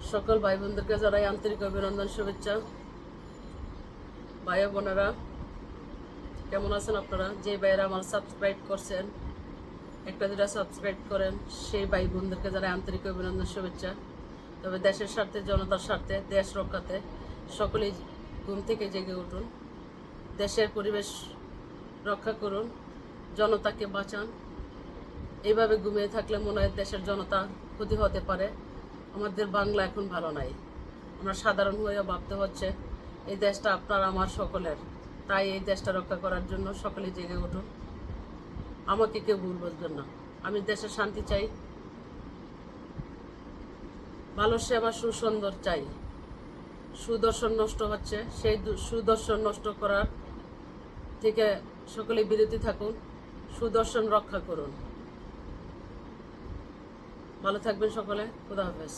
সকল ভাই বোনদেরকে জানাই আন্তরিক অভিনন্দন, শুভেচ্ছা। ভাই বোনেরা কেমন আছেন আপনারা? যে ভাইয়েরা আমার সাবস্ক্রাইব করছেন, একটা দুটা সাবস্ক্রাইব করেন, সেই ভাই বোনদেরকে জানাই আন্তরিক অভিনন্দন, শুভেচ্ছা। তবে দেশের স্বার্থে, জনতার স্বার্থে, দেশ রক্ষাতে সকলেই ঘুম থেকে জেগে উঠুন, দেশের পরিবেশ রক্ষা করুন, জনতাকে বাঁচান। এইভাবে ঘুমিয়ে থাকলে মনে হয় দেশের জনতা ক্ষতি হতে পারে। আমাদের বাংলা এখন ভালো নাই, আমরা সাধারণ হয়ে ভাবতে হচ্ছে এই দেশটা আপনার আমার সকলের। তাই এই দেশটা রক্ষা করার জন্য সকলে জেগে উঠুন। আমাকে কেউ ভুল বুঝবেন না, আমি দেশের শান্তি চাই, ভালো সেবা সুসুন্দর চাই। সুদর্শন নষ্ট হচ্ছে, সেই সুদর্শন নষ্ট করার থেকে সকলে বিরতি থাকুন, সুদর্শন রক্ষা করুন। ভালো থাকবেন সকলে, খুদা হাফেজ।